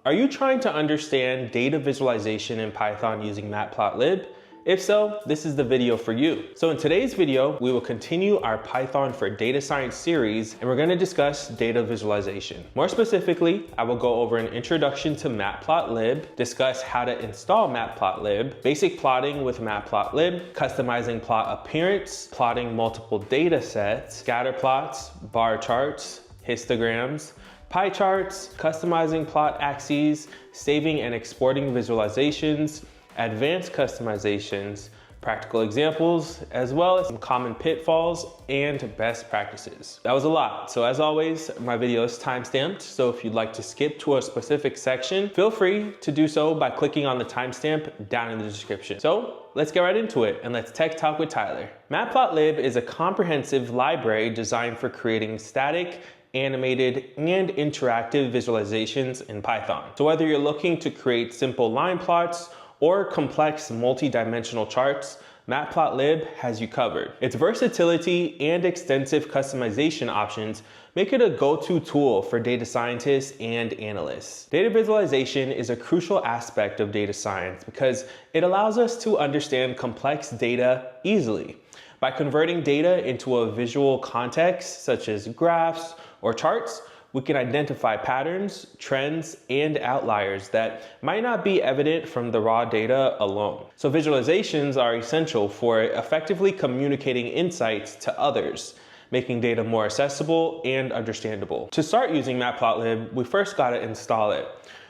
Are you trying to understand data visualization in Python using Matplotlib? If so, this is the video for you. So in today's video, we will continue our Python for Data Science series, and we're going to discuss data visualization. More specifically, I will go over an introduction to Matplotlib, discuss how to install Matplotlib, basic plotting with Matplotlib, customizing plot appearance, plotting multiple data sets, scatter plots, bar charts, histograms, pie charts, customizing plot axes, saving and exporting visualizations, advanced customizations, practical examples, as well as some common pitfalls and best practices. That was a lot. So as always, my video is timestamped. So if you'd like to skip to a specific section, feel free to do so by clicking on the timestamp down in the description. So let's get right into it and let's tech talk with Tyler. Matplotlib is a comprehensive library designed for creating static, animated, and interactive visualizations in Python. So whether you're looking to create simple line plots or complex multi-dimensional charts, Matplotlib has you covered. Its versatility and extensive customization options make it a go-to tool for data scientists and analysts. Data visualization is a crucial aspect of data science because it allows us to understand complex data easily. By converting data into a visual context, such as graphs or charts, we can identify patterns, trends, and outliers that might not be evident from the raw data alone. So visualizations are essential for effectively communicating insights to others, making data more accessible and understandable. To start using Matplotlib, we first gotta install it.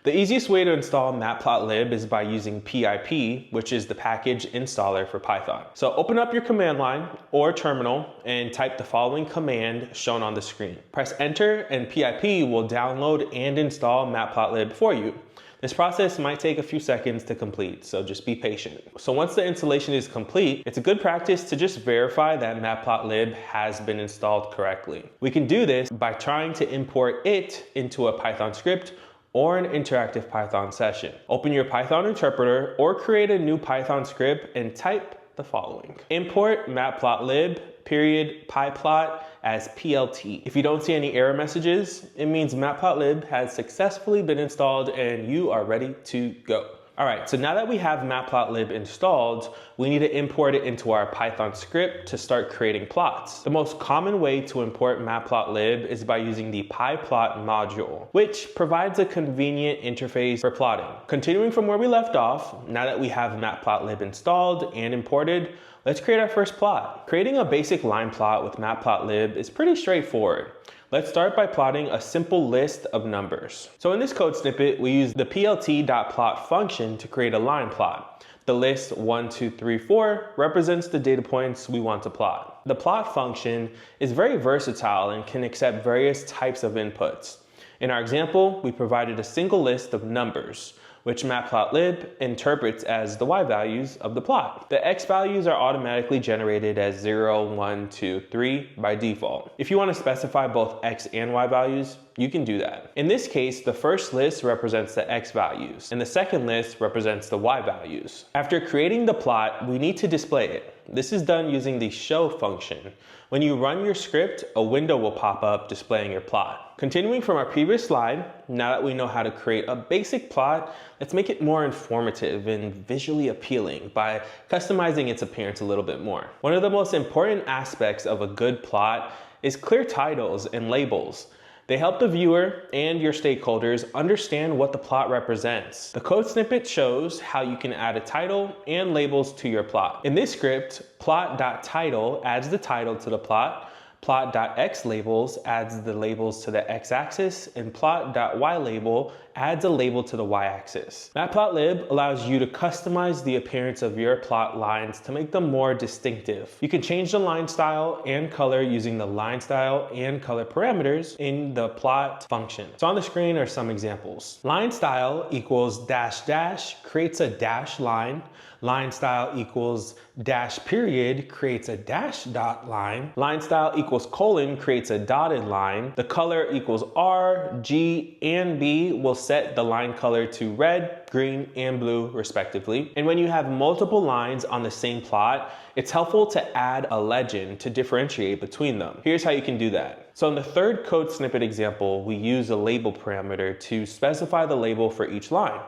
The easiest way to install Matplotlib is by using pip, which is the package installer for Python. So open up your command line or terminal and type the following command shown on the screen. Press enter and pip will download and install Matplotlib for you. This process might take a few seconds to complete, so just be patient. So once the installation is complete, it's a good practice to just verify that Matplotlib has been installed correctly. We can do this by trying to import it into a Python script or an interactive Python session. Open your Python interpreter or create a new Python script and type the following. Import matplotlib pyplot as PLT. If you don't see any error messages, it means Matplotlib has successfully been installed and you are ready to go. All right, so now that we have Matplotlib installed, we need to import it into our Python script to start creating plots. The most common way to import Matplotlib is by using the pyplot module, which provides a convenient interface for plotting. Continuing from where we left off, now that we have Matplotlib installed and imported, let's create our first plot. Creating a basic line plot with Matplotlib is pretty straightforward. Let's start by plotting a simple list of numbers. So in this code snippet, we use the plt.plot function to create a line plot. The list 1, 2, 3, 4 represents the data points we want to plot. The plot function is very versatile and can accept various types of inputs. In our example, we provided a single list of numbers, which Matplotlib interprets as the y values of the plot. The x values are automatically generated as 0, 1, 2, 3 by default. If you want to specify both x and y values, you can do that. In this case, the first list represents the x values, and the second list represents the y values. After creating the plot, we need to display it. This is done using the show function. When you run your script, a window will pop up displaying your plot. Continuing from our previous slide, now that we know how to create a basic plot, let's make it more informative and visually appealing by customizing its appearance a little bit more. One of the most important aspects of a good plot is clear titles and labels. They help the viewer and your stakeholders understand what the plot represents. The code snippet shows how you can add a title and labels to your plot. In this script, plot.title adds the title to the plot, plot.xlabels adds the labels to the x-axis, and plot.ylabel adds a label to the y-axis. Matplotlib allows you to customize the appearance of your plot lines to make them more distinctive. You can change the line style and color using the line style and color parameters in the plot function. So on the screen are some examples. Line style equals dash dash creates a dash line. Line style equals dash period creates a dash dot line. Line style equals colon creates a dotted line. The color equals R, G, and B will set the line color to red, green, and blue respectively. And when you have multiple lines on the same plot, it's helpful to add a legend to differentiate between them. Here's how you can do that. So in the third code snippet example, we use a label parameter to specify the label for each line.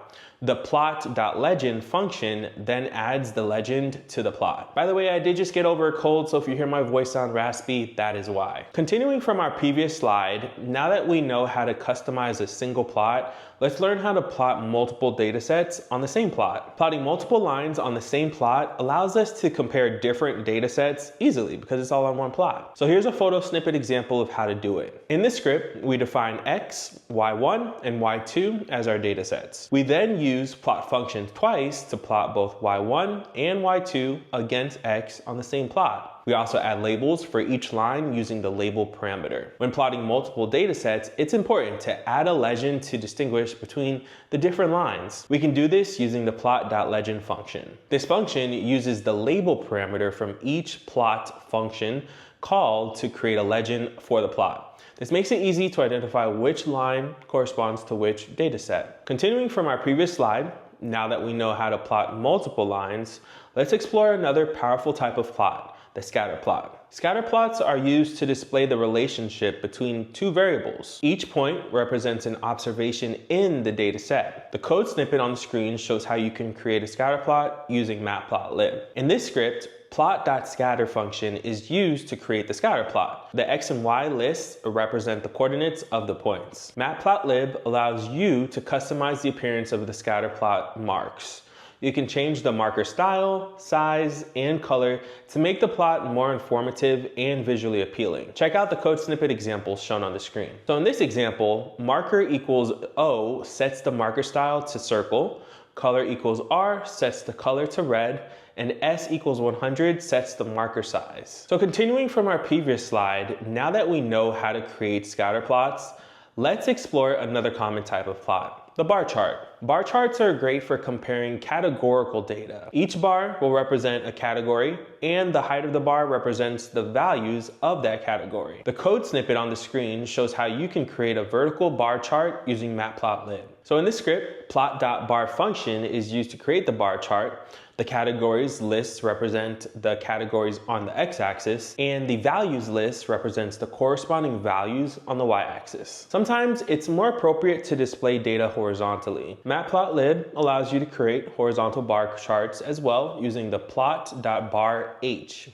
The plot.legend function then adds the legend to the plot. By the way, I did just get over a cold, so if you hear my voice sound raspy, that is why. Continuing from our previous slide, now that we know how to customize a single plot, let's learn how to plot multiple data sets on the same plot. Plotting multiple lines on the same plot allows us to compare different data sets easily because it's all on one plot. So here's a photo snippet example of how to do it. In this script, we define X, Y1, and Y2 as our data sets. We then use plot functions twice to plot both Y1 and Y2 against X on the same plot. We also add labels for each line using the label parameter. When plotting multiple data sets, it's important to add a legend to distinguish between the different lines. We can do this using the plot.legend function. This function uses the label parameter from each plot function called to create a legend for the plot. This makes it easy to identify which line corresponds to which data set. Continuing from our previous slide, now that we know how to plot multiple lines, let's explore another powerful type of plot, the scatter plot. Scatter plots are used to display the relationship between two variables. Each point represents an observation in the data set. The code snippet on the screen shows how you can create a scatter plot using Matplotlib. In this script, plot.scatter function is used to create the scatter plot. The X and Y lists represent the coordinates of the points. Matplotlib allows you to customize the appearance of the scatter plot marks. You can change the marker style, size, and color to make the plot more informative and visually appealing. Check out the code snippet examples shown on the screen. So in this example, marker equals O sets the marker style to circle, color equals R sets the color to red, and S equals 100 sets the marker size. So continuing from our previous slide, now that we know how to create scatter plots, let's explore another common type of plot, the bar chart. Bar charts are great for comparing categorical data. Each bar will represent a category, and the height of the bar represents the values of that category. The code snippet on the screen shows how you can create a vertical bar chart using Matplotlib. So in this script, plot.bar function is used to create the bar chart. The categories lists represent the categories on the x-axis, and the values list represents the corresponding values on the y-axis. Sometimes it's more appropriate to display data horizontally. Matplotlib allows you to create horizontal bar charts as well using the plot.barh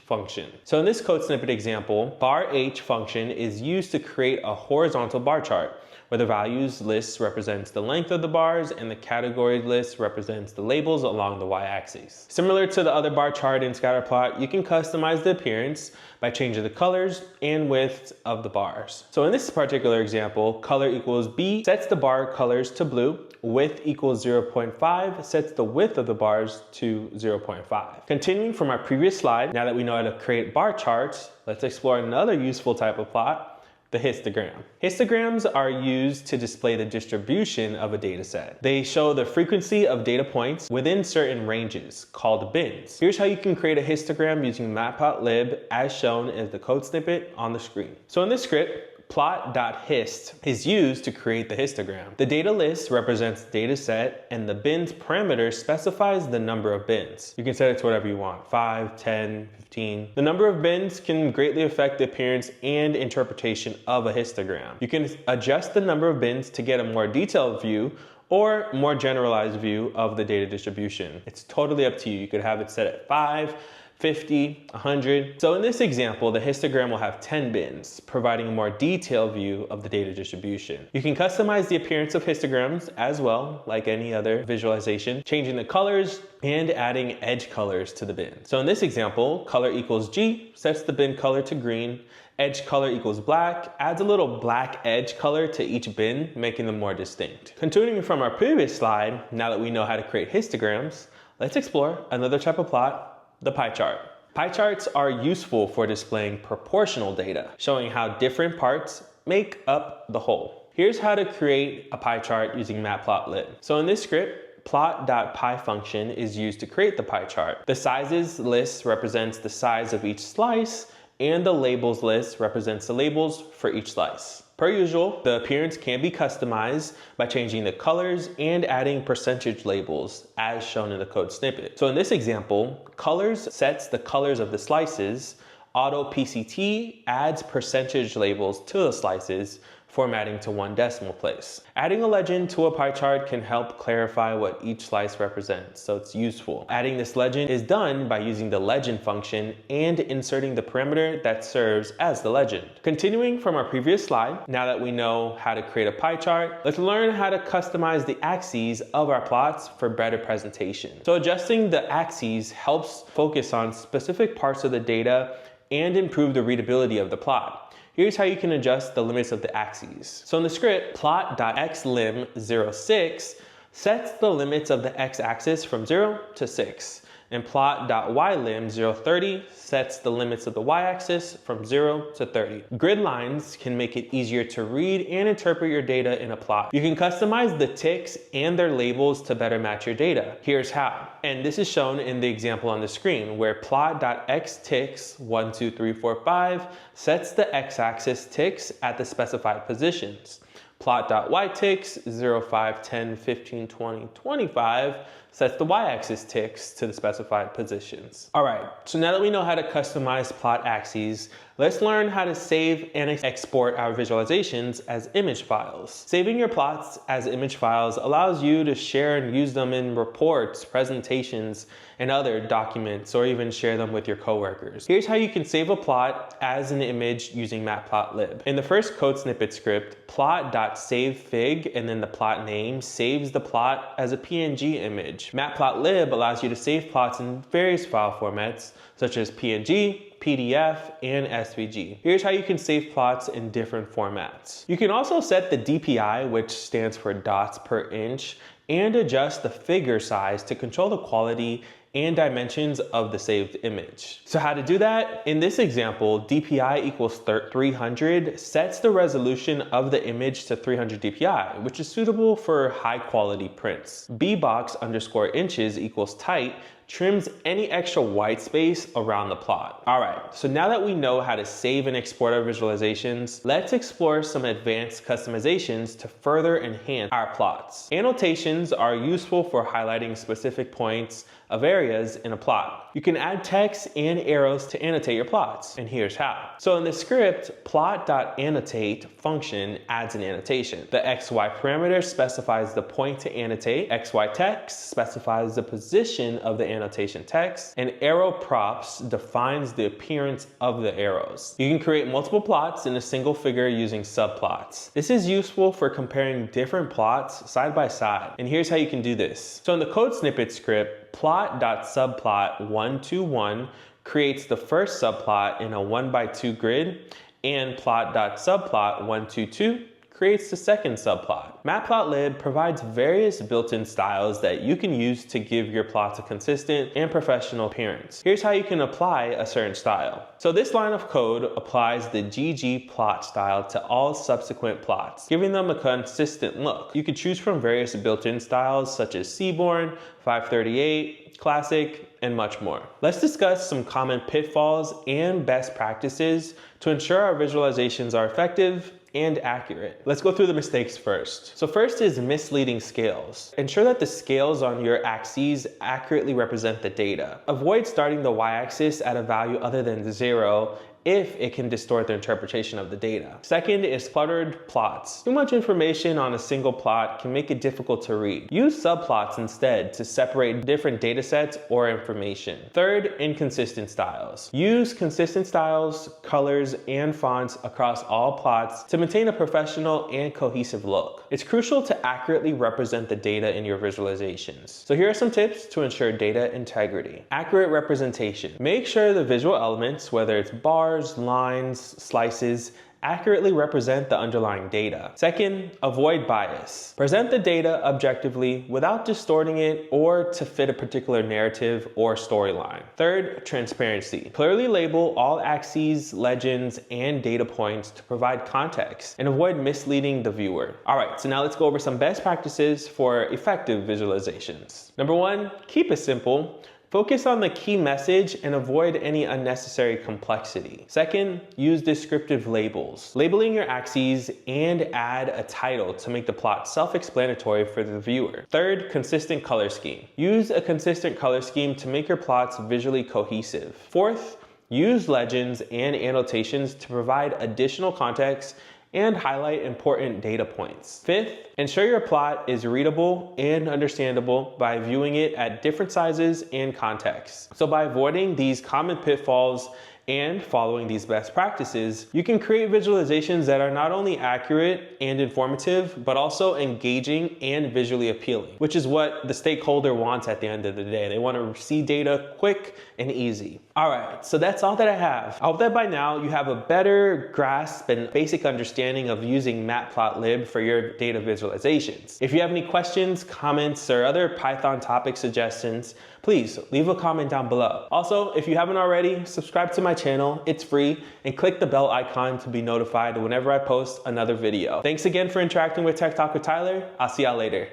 function. So in this code snippet example, barh function is used to create a horizontal bar chart, where the values list represents the length of the bars and the category list represents the labels along the y-axis. Similar to the other bar chart in scatterplot, you can customize the appearance by changing the colors and width of the bars. So in this particular example, color equals B sets the bar colors to blue, width equals 0.5 sets the width of the bars to 0.5. Continuing from our previous slide, now that we know how to create bar charts, let's explore another useful type of plot, the histogram. Histograms are used to display the distribution of a data set. They show the frequency of data points within certain ranges, called bins. Here's how you can create a histogram using Matplotlib as shown in the code snippet on the screen. So in this script, plot.hist is used to create the histogram. The data list represents the data set, and the bins parameter specifies the number of bins. You can set it to whatever you want, 5, 10, 15. The number of bins can greatly affect the appearance and interpretation of a histogram. You can adjust the number of bins to get a more detailed view or more generalized view of the data distribution. It's totally up to you. You could have it set at 5, 50, 100. So in this example, the histogram will have 10 bins, providing a more detailed view of the data distribution. You can customize the appearance of histograms as well, like any other visualization, changing the colors and adding edge colors to the bin. So in this example, color equals G sets the bin color to green, edge color equals black, adds a little black edge color to each bin, making them more distinct. Continuing from our previous slide, now that we know how to create histograms, let's explore another type of plot, the pie chart. Pie charts are useful for displaying proportional data, showing how different parts make up the whole. Here's how to create a pie chart using Matplotlib. So in this script, plot.pie function is used to create the pie chart. The sizes list represents the size of each slice, and the labels list represents the labels for each slice. Per usual, the appearance can be customized by changing the colors and adding percentage labels as shown in the code snippet. So in this example, colors sets the colors of the slices, Auto PCT adds percentage labels to the slices, formatting to one decimal place. Adding a legend to a pie chart can help clarify what each slice represents, so it's useful. Adding this legend is done by using the legend function and inserting the parameter that serves as the legend. Continuing from our previous slide, now that we know how to create a pie chart, let's learn how to customize the axes of our plots for better presentation. So adjusting the axes helps focus on specific parts of the data and improve the readability of the plot. Here's how you can adjust the limits of the axes. So in the script, plot.xlim06 sets the limits of the x-axis from 0 to 6. And plot.ylim030 sets the limits of the y-axis from 0 to 30. Grid lines can make it easier to read and interpret your data in a plot. You can customize the ticks and their labels to better match your data. Here's how. And this is shown in the example on the screen where plot.xticks 1, 2, 3, 4, 5 sets the x-axis ticks at the specified positions. Plot.yticks 0, 5, 10, 15, 20, 25 sets the y-axis ticks to the specified positions. All right, so now that we know how to customize plot axes, let's learn how to save and export our visualizations as image files. Saving your plots as image files allows you to share and use them in reports, presentations, and other documents, or even share them with your coworkers. Here's how you can save a plot as an image using Matplotlib. In the first code snippet script, plot.savefig and then the plot name saves the plot as a PNG image. Matplotlib allows you to save plots in various file formats, such as PNG, PDF, and SVG. Here's how you can save plots in different formats. You can also set the DPI, which stands for dots per inch, and adjust the figure size to control the quality and dimensions of the saved image. So how to do that? In this example, DPI equals 300 sets the resolution of the image to 300 DPI, which is suitable for high quality prints. bbox_inches equals tight trims any extra white space around the plot. All right, so now that we know how to save and export our visualizations, let's explore some advanced customizations to further enhance our plots. Annotations are useful for highlighting specific points of areas in a plot. You can add text and arrows to annotate your plots, and here's how. So in the script, plot.annotate function adds an annotation. The XY parameter specifies the point to annotate, XY text specifies the position of the annotation text, and arrow props defines the appearance of the arrows. You can create multiple plots in a single figure using subplots. This is useful for comparing different plots side by side, and here's how you can do this. So in the code snippet script, plot.subplot121 creates the first subplot in a 1x2 grid, and plot.subplot122 creates the second subplot. Matplotlib provides various built-in styles that you can use to give your plots a consistent and professional appearance. Here's how you can apply a certain style. So this line of code applies the ggplot style to all subsequent plots, giving them a consistent look. You can choose from various built-in styles such as Seaborn, 538, Classic, and much more. Let's discuss some common pitfalls and best practices to ensure our visualizations are effective and accurate. Let's go through the mistakes first. So first is misleading scales. Ensure that the scales on your axes accurately represent the data. Avoid starting the y-axis at a value other than 0 if it can distort the interpretation of the data. Second is cluttered plots. Too much information on a single plot can make it difficult to read. Use subplots instead to separate different data sets or information. Third, inconsistent styles. Use consistent styles, colors, and fonts across all plots to maintain a professional and cohesive look. It's crucial to accurately represent the data in your visualizations. So here are some tips to ensure data integrity. Accurate representation. Make sure the visual elements, whether it's bars, lines, slices, accurately represent the underlying data. Second, avoid bias. Present the data objectively without distorting it or to fit a particular narrative or storyline. Third, transparency. Clearly label all axes, legends, and data points to provide context and avoid misleading the viewer. All right, so now let's go over some best practices for effective visualizations. Number one, keep it simple. Focus on the key message and avoid any unnecessary complexity. Second, use descriptive labels. Labeling your axes and add a title to make the plot self-explanatory for the viewer. Third, consistent color scheme. Use a consistent color scheme to make your plots visually cohesive. Fourth, Use legends and annotations to provide additional context and highlight important data points. Fifth, ensure your plot is readable and understandable by viewing it at different sizes and contexts. So by avoiding these common pitfalls and following these best practices, you can create visualizations that are not only accurate and informative, but also engaging and visually appealing, which is what the stakeholder wants at the end of the day. They want to see data quick and easy. All right, so that's all that I have. I hope that by now you have a better grasp and basic understanding of using Matplotlib for your data visualizations. If you have any questions, comments, or other Python topic suggestions, please leave a comment down below. Also, if you haven't already, subscribe to my channel, it's free, and click the bell icon to be notified whenever I post another video. Thanks again for interacting with Tech Talk with Tyler. I'll see y'all later.